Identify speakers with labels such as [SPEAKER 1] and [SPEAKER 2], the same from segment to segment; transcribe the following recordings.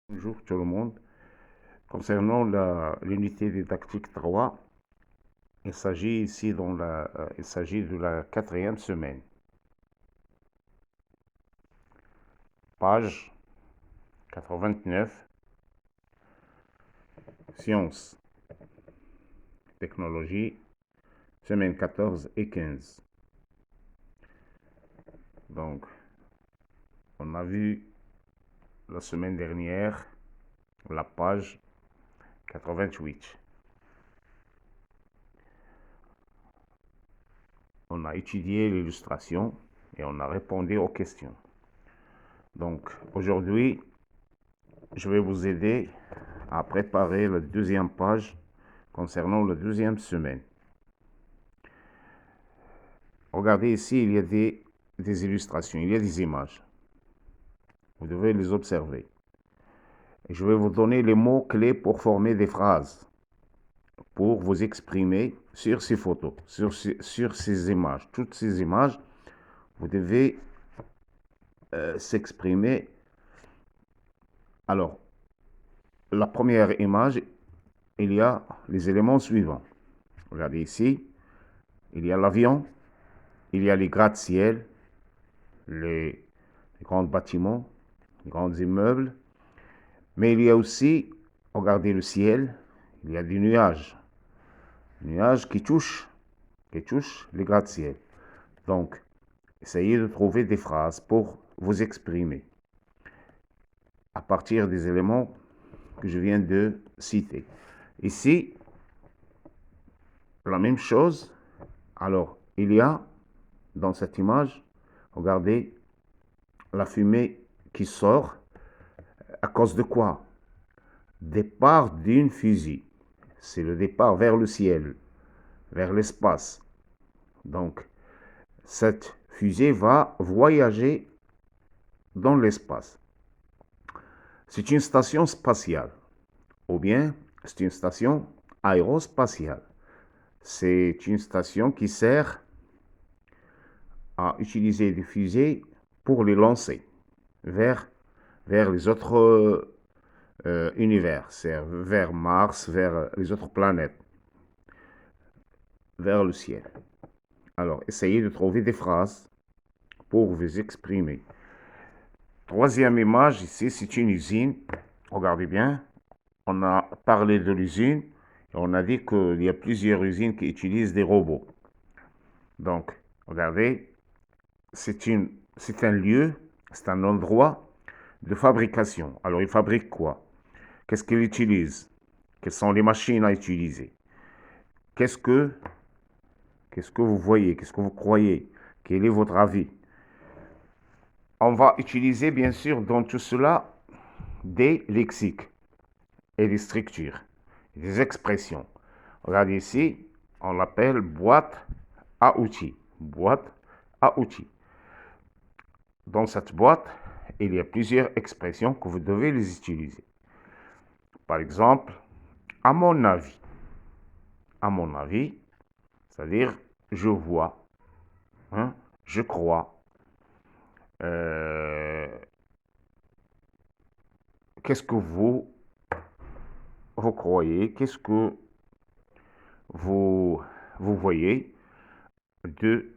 [SPEAKER 1] Bonjour tout le monde. Concernant l'unité didactique 3, il s'agit ici il s'agit de la 4e semaine. Page 89, Sciences, Technologie, semaine 14 et 15. Donc, on a vu la semaine dernière la page 88. On a étudié l'illustration et on a répondu aux questions. Donc, aujourd'hui, je vais vous aider à préparer la deuxième page concernant la deuxième semaine. Regardez ici, il y a des illustrations, il y a des images. Vous devez les observer. Et je vais vous donner les mots-clés pour former des phrases, pour vous exprimer sur ces photos, sur ces images. Toutes ces images, vous devez s'exprimer. Alors, la première image, il y a les éléments suivants. Regardez ici, il y a l'avion, il y a les gratte-ciel, les grands bâtiments, les grands immeubles, mais il y a aussi, regardez le ciel, il y a des nuages qui touchent les gratte-ciel. Donc, essayez de trouver des phrases pour vous exprimer à partir des éléments que je viens de citer. Ici, la même chose. Alors, il y a, dans cette image, regardez, la fumée qui sort. À cause de quoi? Départ d'une fusée. C'est le départ vers le ciel, vers l'espace. Donc, cette fusée va voyager dans l'espace. C'est une station spatiale, ou bien c'est une station aérospatiale. C'est une station qui sert à utiliser des fusées pour les lancer vers les autres univers, c'est vers Mars, vers les autres planètes, vers le ciel. Alors, essayez de trouver des phrases pour vous exprimer. Troisième image, ici, c'est une usine. Regardez bien, on a parlé de l'usine et on a dit qu'il y a plusieurs usines qui utilisent des robots. Donc, regardez, c'est un lieu, c'est un endroit de fabrication. Alors, il fabrique quoi? Qu'est-ce qu'il utilise? Quelles sont les machines à utiliser? Qu'est-ce que vous voyez? Qu'est-ce que vous croyez? Quel est votre avis? On va utiliser, bien sûr, dans tout cela, des lexiques et des structures, des expressions. Regardez ici, on l'appelle boîte à outils. Boîte à outils. Dans cette boîte, il y a plusieurs expressions que vous devez les utiliser. Par exemple, à mon avis. À mon avis, c'est-à-dire je vois, je crois. Qu'est-ce que vous croyez? Qu'est-ce que vous voyez de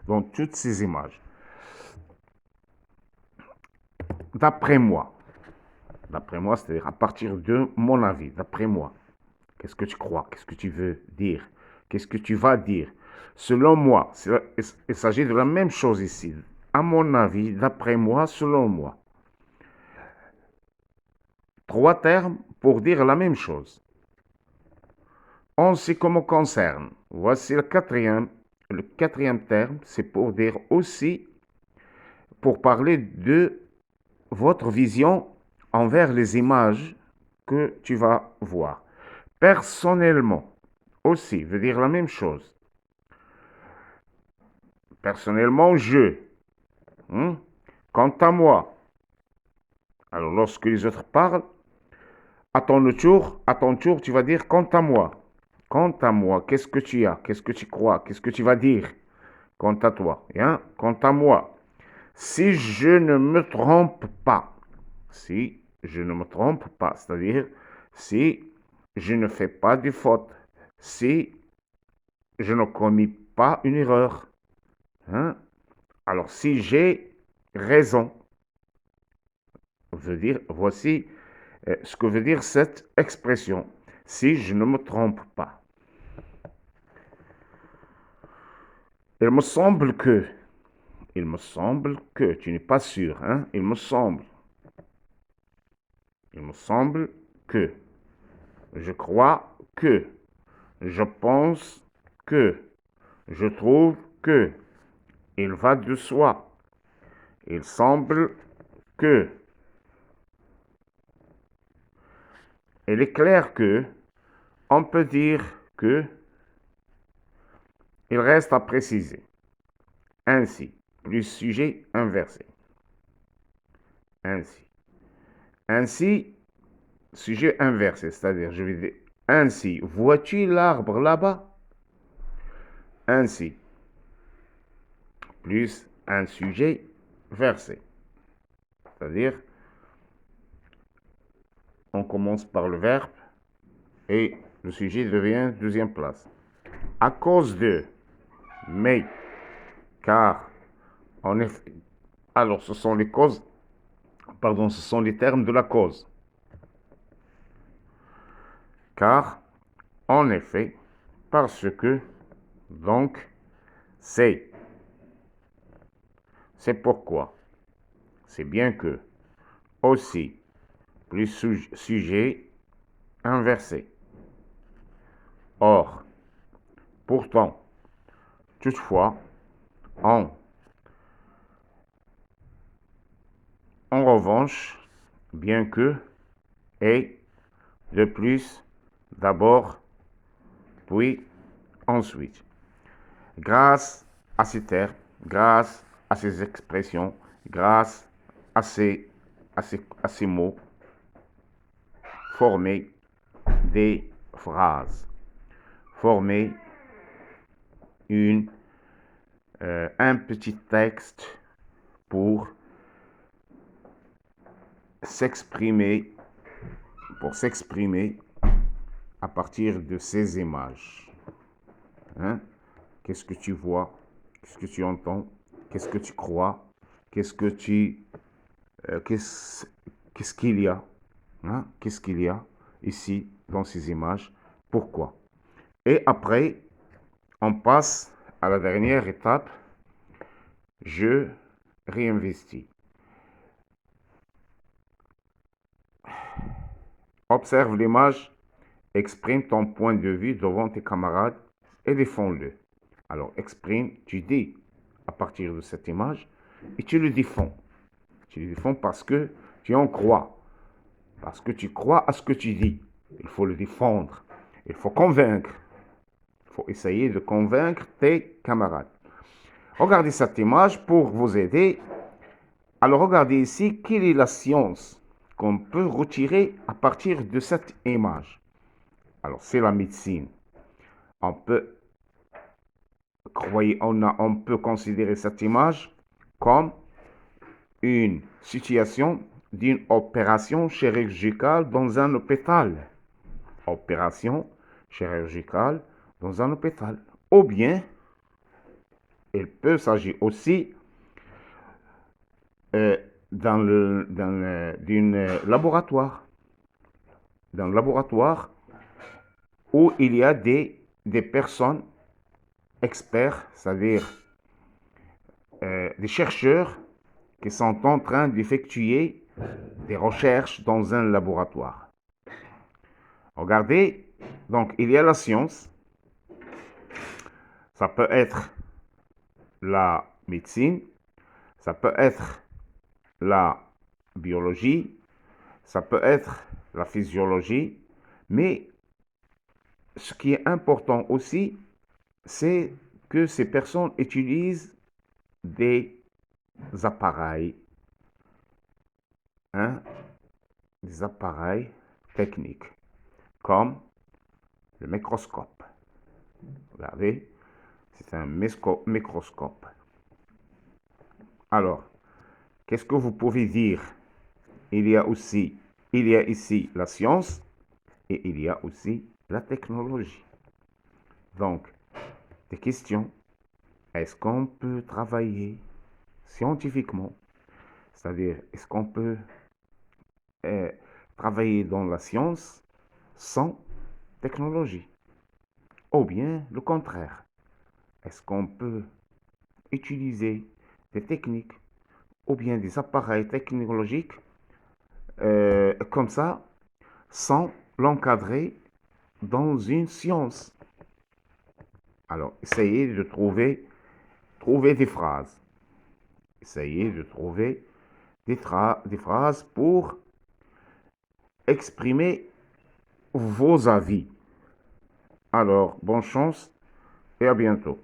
[SPEAKER 1] dans toutes ces images? D'après moi, c'est-à-dire à partir de mon avis, d'après moi, qu'est-ce que tu crois? Qu'est-ce que tu veux dire? Qu'est-ce que tu vas dire? Selon moi, il s'agit de la même chose ici. À mon avis, d'après moi, selon moi. Trois termes pour dire la même chose. En ce qui me concerne, voici le quatrième. Le quatrième terme, c'est pour dire aussi, pour parler de votre vision envers les images que tu vas voir. Personnellement, aussi, veut dire la même chose. Personnellement, je. Quant à moi. Alors, lorsque les autres parlent, à ton tour, tu vas dire quant à moi. Quant à moi, qu'est-ce que tu as? Qu'est-ce que tu crois? Qu'est-ce que tu vas dire? Quant à toi. Quant à moi. Si je ne me trompe pas. Si je ne me trompe pas, c'est-à-dire si je ne fais pas de faute, si je ne commis pas une erreur. Hein? Alors, si j'ai raison, veut dire, voici ce que veut dire cette expression. Si je ne me trompe pas. Il me semble que, tu n'es pas sûr, hein? Il me semble que, je crois que, je pense que, je trouve que, il va de soi, il semble que, il est clair que, on peut dire que, il reste à préciser. Ainsi, plus sujet inversé. Ainsi. Ainsi, sujet inversé, c'est-à-dire, je vais dire, ainsi, vois-tu l'arbre là-bas? Ainsi, plus un sujet versé. C'est-à-dire, on commence par le verbe et le sujet devient deuxième place. À cause de, mais, car, en effet, alors ce sont les causes, pardon, ce sont les termes de la cause. Car, en effet, parce que, donc, c'est. C'est pourquoi. C'est bien que. Aussi, plus sujet inversé. Or, pourtant, toutefois, en. En revanche, bien que, et, de plus, d'abord, puis, ensuite. Grâce à ces termes, grâce à ces expressions, grâce à ces mots, former des phrases, former un petit texte pour s'exprimer à partir de ces images. Hein? Qu'est-ce que tu vois? Qu'est-ce que tu entends? Qu'est-ce que tu crois? Qu'est-ce qu'il y a? Hein? Qu'est-ce qu'il y a ici dans ces images? Pourquoi? Et après, on passe à la dernière étape. Je réinvestis. Observe l'image, exprime ton point de vue devant tes camarades et défends-le. Alors, exprime, tu dis à partir de cette image et tu le défends. Tu le défends parce que tu en crois. Parce que tu crois à ce que tu dis. Il faut le défendre. Il faut convaincre. Il faut essayer de convaincre tes camarades. Regardez cette image pour vous aider. Alors, regardez ici, quelle est la science qu'on peut retirer à partir de cette image? Alors, c'est la médecine. On peut considérer cette image comme une situation d'une opération chirurgicale dans un hôpital. Opération chirurgicale dans un hôpital. Ou bien, il peut s'agir aussi d'un laboratoire. D'un laboratoire où il y a des personnes experts, c'est-à-dire des chercheurs qui sont en train d'effectuer des recherches dans un laboratoire. Regardez, donc il y a la science, ça peut être la médecine, ça peut être la biologie, ça peut être la physiologie, mais ce qui est important aussi, c'est que ces personnes utilisent des appareils, hein, des appareils techniques, comme le microscope. Regardez, c'est un microscope. Alors, qu'est-ce que vous pouvez dire? Il y a aussi Il y a ici la science et il y a aussi la technologie. Donc, des questions. Est-ce qu'on peut travailler scientifiquement? C'est-à-dire, est-ce qu'on peut euh, travailler dans la science sans technologie? Ou bien le contraire. Est-ce qu'on peut utiliser des techniques ou bien des appareils technologiques comme ça sans l'encadrer dans une science? Alors, essayez de trouver des phrases. Essayez de trouver des phrases pour exprimer vos avis. Alors, bonne chance et à bientôt.